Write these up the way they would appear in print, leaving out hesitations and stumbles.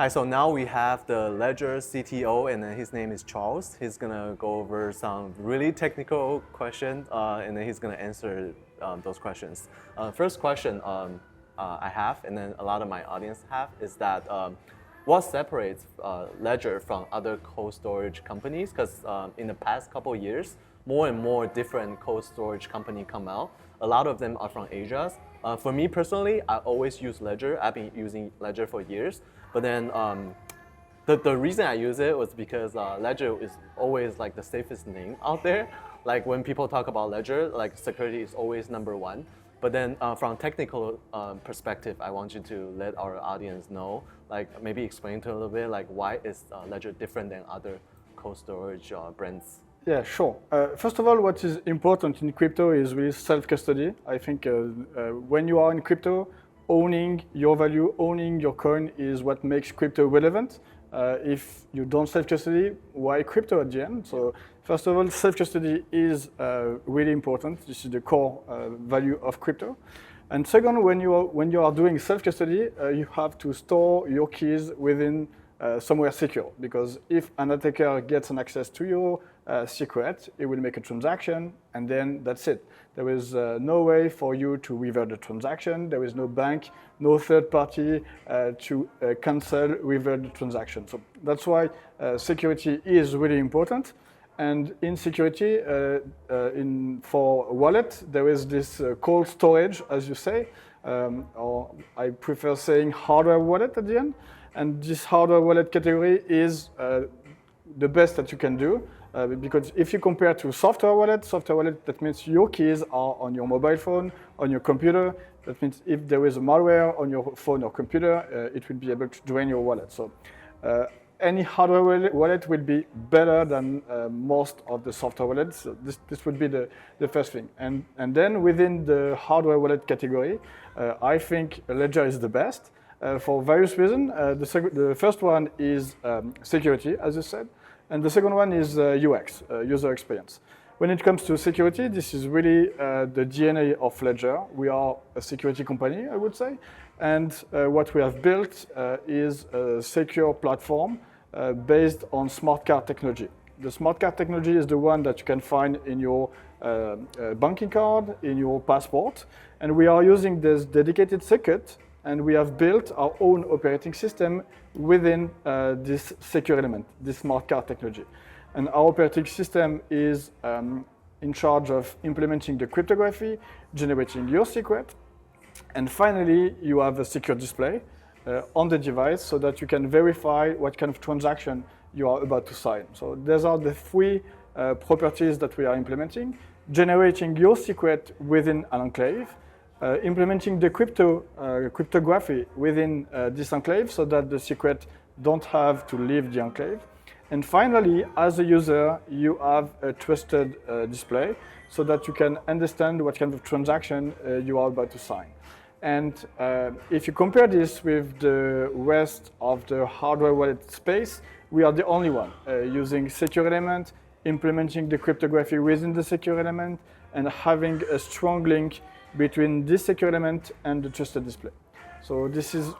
Hi, so now we have the Ledger CTO, and then his name is Charles. He's gonna go over some really technical questions, and then he's gonna answer those questions. First question I have, and then a lot of my audience have, is that what separates Ledger from other cold storage companies? Because in the past couple of years, more and more different cold storage companies come out. A lot of them are from Asia. For me personally, I always use Ledger. I've been using Ledger for years. But then the reason I use it was because Ledger is always like the safest name out there. Like when people talk about Ledger, like security is always number one. But then from technical perspective, I want you to let our audience know, like maybe explain to a little bit, like why is Ledger different than other cold storage brands? Yeah, sure. First of all, what is important in crypto is really self-custody. I think when you are in crypto, owning your value, owning your coin is what makes crypto relevant. If you don't self-custody, why crypto at the end? So first of all, self-custody is really important. This is the core value of crypto. And second, when you are doing self-custody, you have to store your keys within somewhere secure, because if an attacker gets an access to your secret, it will make a transaction, and then that's it. There is no way for you to revert the transaction. There is no bank, no third party to cancel, revert the transaction. So that's why security is really important. And in security, for wallet, there is this cold storage, as you say, or I prefer saying hardware wallet at the end. And this hardware wallet category is the best that you can do. Because if you compare to software wallet, that means your keys are on your mobile phone, on your computer. That means if there is a malware on your phone or computer, it will be able to drain your wallet. So any hardware wallet will be better than most of the software wallets. So this would be the first thing. And then within the hardware wallet category, I think Ledger is the best for various reasons. The first one is security, as you said. And the second one is UX, user experience. When it comes to security, this is really the DNA of Ledger. We are a security company, I would say. And what we have built is a secure platform based on smart card technology. The smart card technology is the one that you can find in your banking card, in your passport. And we are using this dedicated circuit, and we have built our own operating system within this secure element, this smart card technology. And our operating system is in charge of implementing the cryptography, generating your secret, and finally, you have a secure display on the device so that you can verify what kind of transaction you are about to sign. So these are the three properties that we are implementing: generating your secret within an enclave, implementing the cryptography within this enclave so that the secret don't have to leave the enclave. And finally, as a user, you have a trusted display so that you can understand what kind of transaction you are about to sign. And if you compare this with the rest of the hardware wallet space, we are the only one using secure element, implementing the cryptography within the secure element, and having a strong link between this secure element and the trusted display. So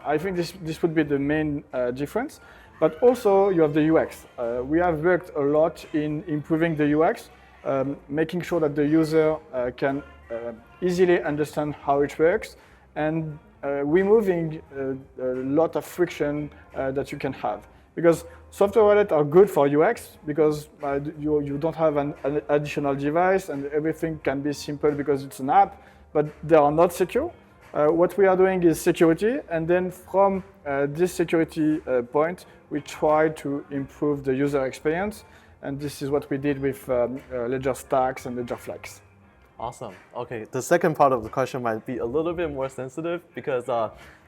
I think this would be the main difference. But also you have the UX. We have worked a lot in improving the UX, making sure that the user can easily understand how it works, and removing a lot of friction that you can have. Because software wallets are good for UX because you don't have an additional device and everything can be simple because it's an app, but they are not secure. What we are doing is security, and then from this security point, we try to improve the user experience, and this is what we did with Ledger Stacks and Ledger Flex. Awesome. Okay, the second part of the question might be a little bit more sensitive because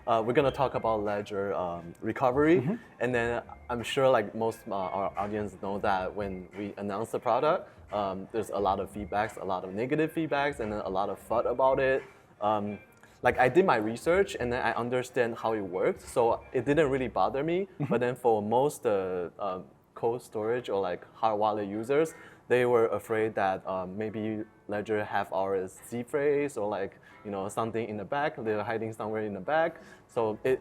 we're going to talk about Ledger recovery, and then I'm sure like most our audience know that when we announce the product, there's a lot of feedbacks, a lot of negative feedbacks, and then a lot of FUD about it. Like I did my research and then I understand how it works, so it didn't really bother me. But then for most cold storage or like hard wallet users, they were afraid that maybe Ledger have our seed phrase or like something in the back. They're hiding somewhere in the back. So it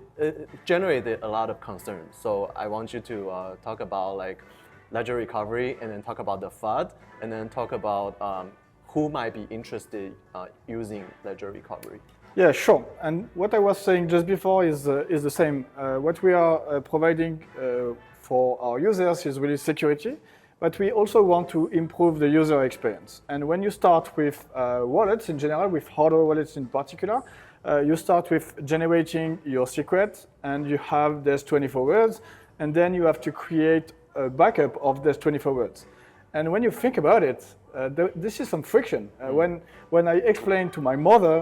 generated a lot of concern. So I want you to talk about like Ledger recovery, and then talk about the FUD, and then talk about who might be interested using Ledger recovery. Yeah, sure. And what I was saying just before is the same. What we are providing for our users is really security, but we also want to improve the user experience. And when you start with wallets in general, with hardware wallets in particular, you start with generating your secret, and you have these 24 words, and then you have to create a backup of these 24 words. And when you think about it, this is some friction. When I explained to my mother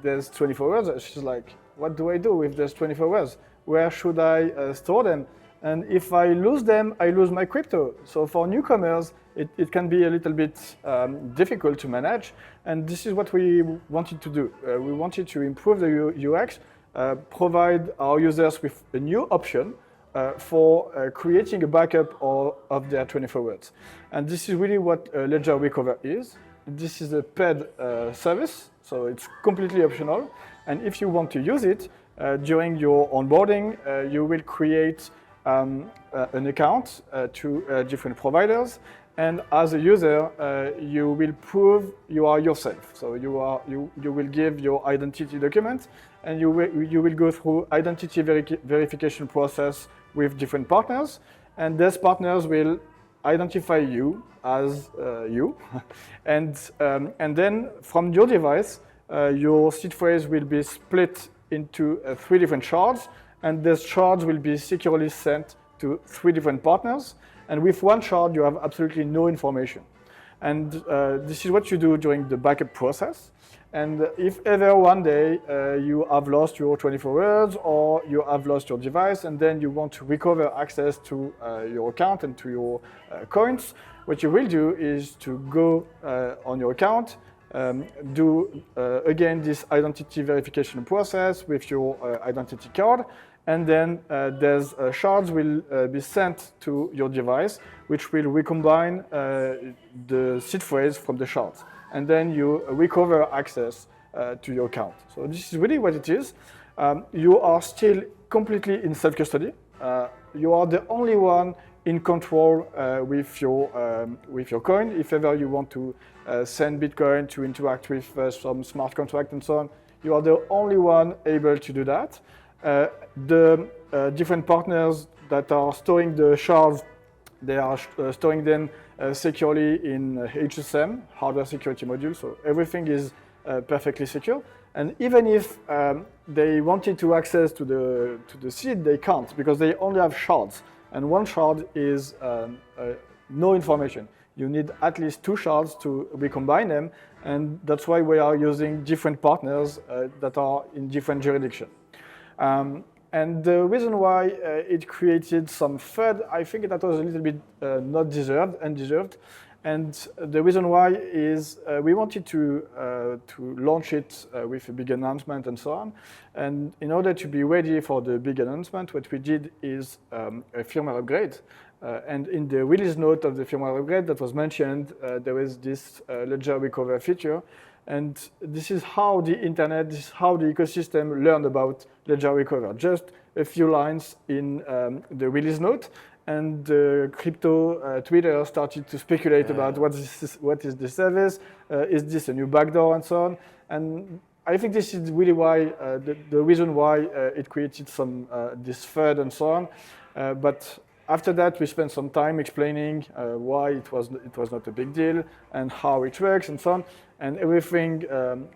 there's 24 words, she's like, what do I do with these 24 words? Where should I store them? And if I lose them, I lose my crypto. So for newcomers, it can be a little bit difficult to manage. And this is what we wanted to do. We wanted to improve the UX, provide our users with a new option for creating a backup of their 24 words. And this is really what Ledger Recover is. This is a paid service, so it's completely optional. And if you want to use it, during your onboarding, you will create an account to different providers. And as a user, you will prove you are yourself. So you will give your identity document, and you will go through identity verification process with different partners, and these partners will identify you as you, and then from your device, your seed phrase will be split into 3 different shards, and these shards will be securely sent to 3 different partners. And with 1 shard, you have absolutely no information. And this is what you do during the backup process. And if ever one day you have lost your 24 words, or you have lost your device, and then you want to recover access to your account and to your coins, what you will do is to go on your account, do again this identity verification process with your identity card, and then these shards will be sent to your device, which will recombine the seed phrase from the shards. And then you recover access to your account. So this is really what it is. You are still completely in self-custody. You are the only one in control with your coin. If ever you want to send Bitcoin to interact with some smart contract and so on, you are the only one able to do that. The different partners that are storing the shards, they are storing them securely in HSM, hardware security module, so everything is perfectly secure. And even if they wanted to access to the seed, they can't, because they only have shards, and 1 shard is no information. You need at least 2 shards to recombine them, and that's why we are using different partners that are in different jurisdictions. And the reason why it created some FUD, I think that was a little bit not undeserved. And the reason why is we wanted to launch it with a big announcement and so on. And in order to be ready for the big announcement, what we did is a firmware upgrade. And in the release note of the firmware upgrade that was mentioned, there is this Ledger Recover feature. And this is how the internet, this is how the ecosystem learned about Ledger Recover. Just a few lines in the release note, and the crypto Twitter started to speculate about what is this service, is this a new backdoor, and so on. And I think this is really why the reason why it created some this FUD and so on. But after that, we spent some time explaining why it was not a big deal and how it works and so on. And everything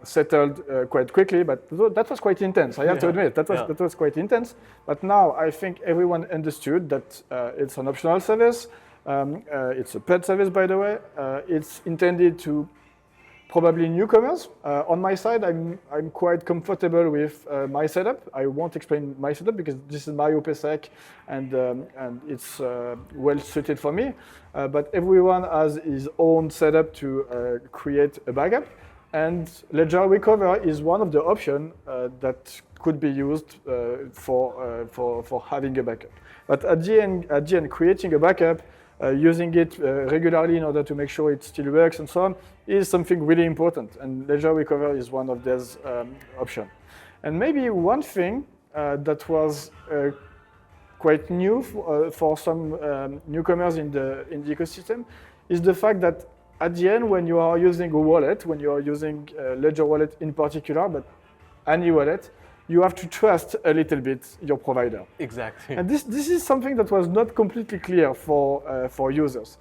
settled quite quickly, but that was quite intense. I have to admit, that was quite intense. But now I think everyone understood that it's an optional service. It's a paid service, by the way. It's intended to probably newcomers. On my side, I'm quite comfortable with my setup. I won't explain my setup because this is my OPSEC, and it's well suited for me. But everyone has his own setup to create a backup. And Ledger Recover is one of the options that could be used for having a backup. But at the end, creating a backup using it regularly in order to make sure it still works and so on is something really important. And Ledger Recover is one of those options. And maybe one thing that was quite new for some newcomers in the ecosystem is the fact that at the end, when you are using a wallet, when you are using Ledger wallet in particular, but any wallet, you have to trust a little bit your provider. Exactly. And this is something that was not completely clear for users.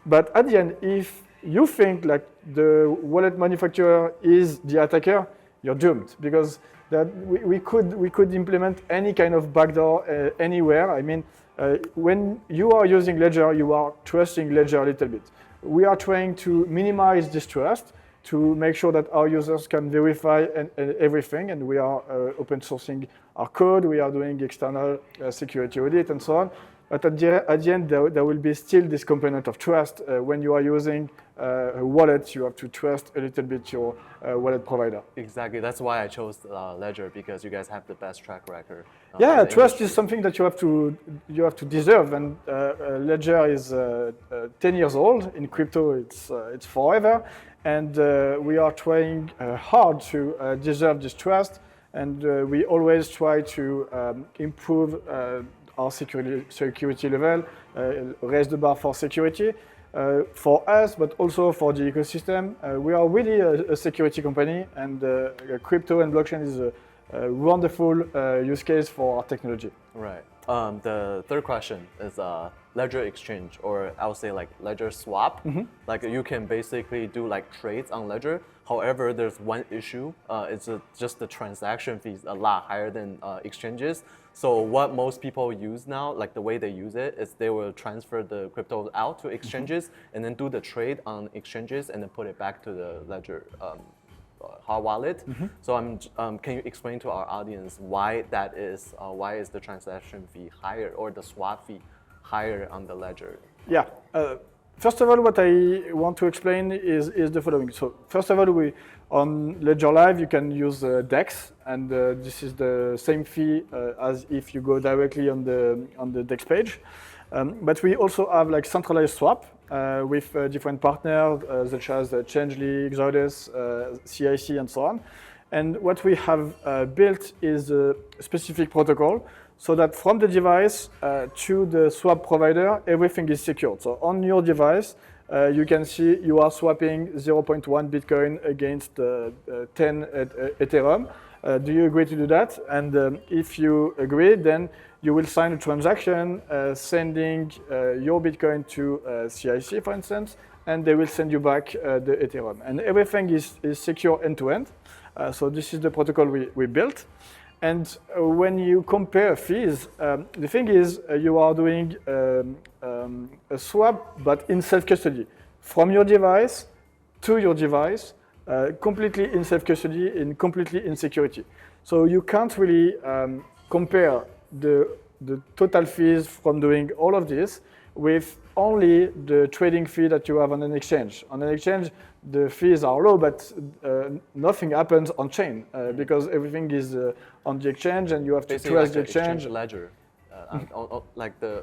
But at the end, if you think like the wallet manufacturer is the attacker, you're doomed, because that we could implement any kind of backdoor anywhere. I mean, when you are using Ledger, you are trusting Ledger a little bit. We are trying to minimize this trust to make sure that our users can verify everything, and we are open sourcing our code, we are doing external security audit and so on. But at the end, there will be still this component of trust. When you are using a wallet, you have to trust a little bit your wallet provider. Exactly, that's why I chose Ledger, because you guys have the best track record. Yeah, trust is something that you have to deserve, and Ledger is 10 years old. In crypto, it's forever. And we are trying hard to deserve this trust, and we always try to improve our security level, raise the bar for security for us, but also for the ecosystem. We are really a security company, and crypto and blockchain is a wonderful use case for our technology. Right. The third question is Ledger exchange, or I would say like Ledger swap. Mm-hmm. Like you can basically do like trades on Ledger. However, there's one issue. It's just the transaction fees a lot higher than exchanges. So what most people use now, like the way they use it, is they will transfer the crypto out to exchanges and then do the trade on exchanges and then put it back to the Ledger hard wallet. Mm-hmm. So can you explain to our audience why that is? Why is the transaction fee higher or the swap fee higher on the Ledger? Yeah. First of all, what I want to explain is the following. So first of all, on Ledger Live, you can use DEX, and this is the same fee as if you go directly on the DEX page. But we also have like centralized swap with different partners such as Changely, Exodus, CIC, and so on. And what we have built is a specific protocol so that from the device to the swap provider, everything is secured. So on your device, you can see you are swapping 0.1 Bitcoin against 10 Ethereum. Do you agree to do that? And if you agree, then you will sign a transaction sending your Bitcoin to CIC, for instance, and they will send you back the Ethereum. And everything is secure end-to-end. So this is the protocol we built. And when you compare fees, the thing is you are doing a swap, but in self-custody. From your device to your device, completely in self-custody and completely in security. So you can't really compare the total fees from doing all of this with only the trading fee that you have on an exchange. On an exchange, the fees are low, but nothing happens on chain because everything is on the exchange, and you have to trust the exchange. Ledger,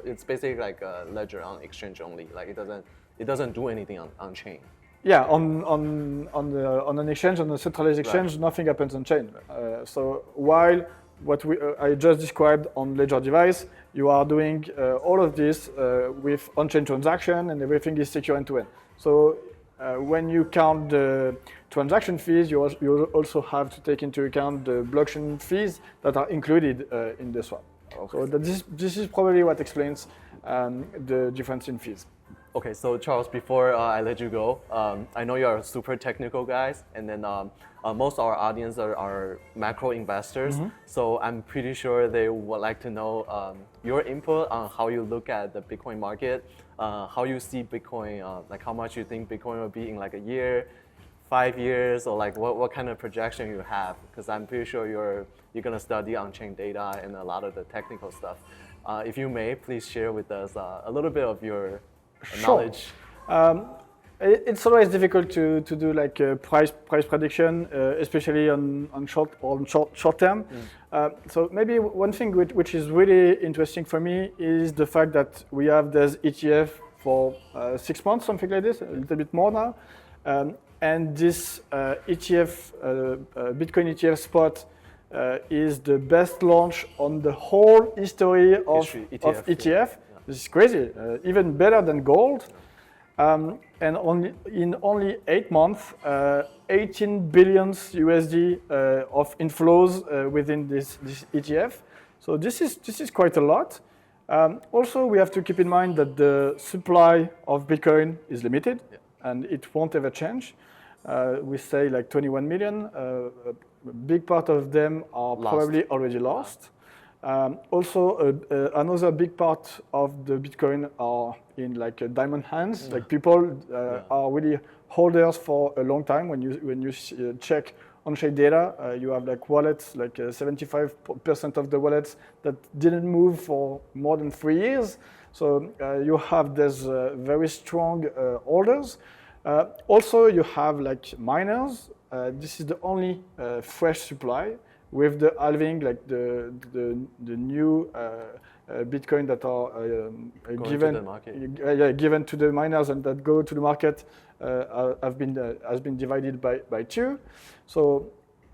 it's basically like a ledger on exchange only. Like it doesn't do anything on chain. Yeah, on an exchange, on a centralized exchange, right. Nothing happens on chain. So while what I just described on Ledger device, you are doing all of this with on-chain transaction, and everything is secure end-to-end. So when you count the transaction fees, you also have to take into account the blockchain fees that are included in the swap. Okay. So this is probably what explains the difference in fees. Okay, so Charles, before I let you go, I know you're super technical guys, and then most of our audience are macro investors. Mm-hmm. So I'm pretty sure they would like to know your input on how you look at the Bitcoin market, how you see Bitcoin, like how much you think Bitcoin will be in like a year, 5 years, or like what kind of projection you have, because I'm pretty sure you're gonna study on-chain data and a lot of the technical stuff. If you may, please share with us a little bit of your knowledge. It's always difficult to do like a price prediction, especially on short term. So maybe one thing which is really interesting for me is the fact that we have this ETF for 6 months, something like this, a little bit more now. And this ETF, Bitcoin ETF spot, is the best launch on the whole history of ETF. Yeah. This is crazy, even better than gold. And in only 8 months, 18 billion USD of inflows within this ETF. So this is quite a lot. Also, we have to keep in mind that the supply of Bitcoin is limited, and it won't ever change. We say like 21 million. A big part of them are probably already lost. Also, another big part of the Bitcoin are in like diamond hands. Like people are really holders for a long time. When you check on-chain data, you have like wallets, like 75% of the wallets that didn't move for more than 3 years. So you have these very strong holders. Also, you have like miners. This is the only fresh supply. With the halving, like the new Bitcoin that are given to the miners and that go to the market has been divided by 2. So,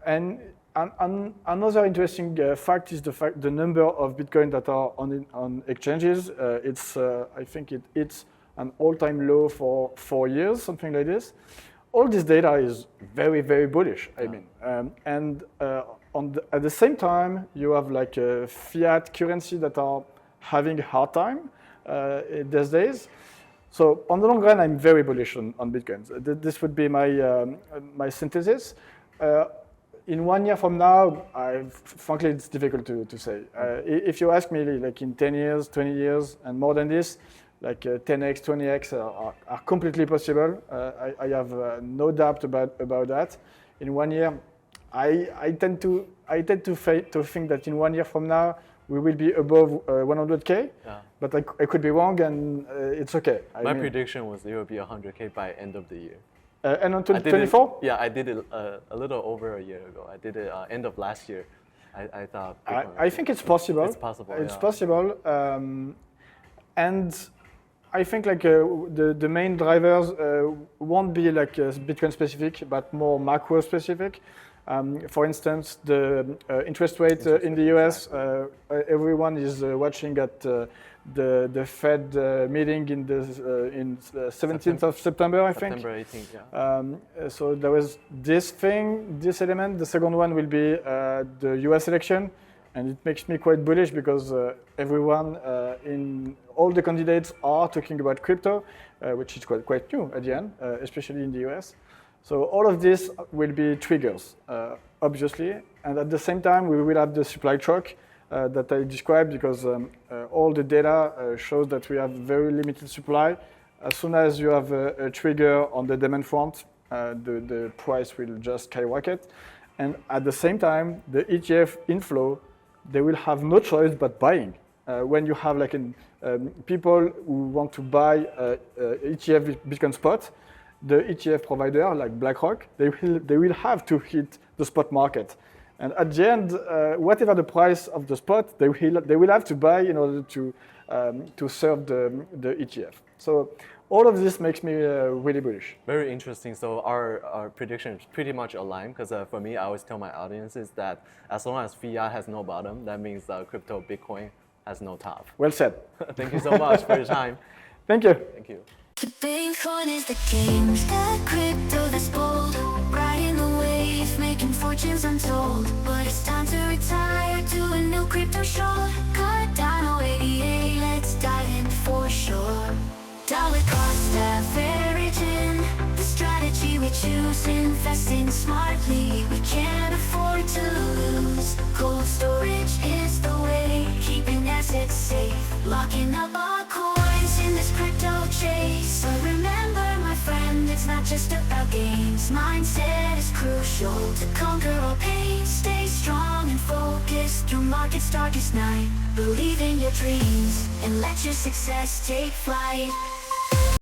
and another interesting fact is the number of Bitcoin that are on exchanges. I think it's an all-time low for 4 years, something like this. All this data is very, very bullish. I mean, at the same time, you have like a fiat currency that are having a hard time these days. So on the long run, I'm very bullish on Bitcoin. This would be my synthesis. In 1 year from now, frankly, it's difficult to say. If you ask me, like in 10 years, 20 years, and more than this, like 10x, 20x are completely possible. I have no doubt about that. In 1 year, I tend to think that in 1 year from now we will be above 100K. Yeah. But I could be wrong, and it's okay. My prediction was it will be 100K by end of the year. And on 2024? Yeah, I did it a little over a year ago. I did it end of last year. I thought. I think it's possible. It's possible. It's possible, and I think like the main drivers won't be like Bitcoin specific, but more macro specific. For instance, the interest rate in the US, everyone is watching at the Fed meeting in the 17th of September, I think. September 18th, yeah. So there was this element. The second one will be the US election. And it makes me quite bullish because everyone in all the candidates are talking about crypto, which is quite new at the end, especially in the US. So all of this will be triggers, obviously. And at the same time, we will have the supply shock that I described because all the data shows that we have very limited supply. As soon as you have a trigger on the demand front, the price will just skyrocket. And at the same time, the ETF inflow, they will have no choice but buying. When you have like people who want to buy ETF Bitcoin spot, the ETF provider like BlackRock, they will have to hit the spot market. And at the end, whatever the price of the spot, they will have to buy in order to serve the ETF. So all of this makes me really bullish. Very interesting. So our prediction is pretty much aligned because for me, I always tell my audiences that as long as fiat has no bottom, that means crypto Bitcoin has no top. Well said. Thank you so much for your time. Thank you. Thank you. Bitcoin is the king, that crypto that's bold, riding the wave, making fortunes untold. But it's time to retire to a new crypto show. Cut down 088, let's dive in for sure. Dollar cost averaging, the strategy we choose, investing smartly, we can't afford to lose. Cold storage is the way, keeping assets safe, locking up our coins in this crypto chase. So remember my friend, it's not just about games, mindset is crucial to conquer all pain. Stay strong and focused through market's darkest night. Believe in your dreams and let your success take flight.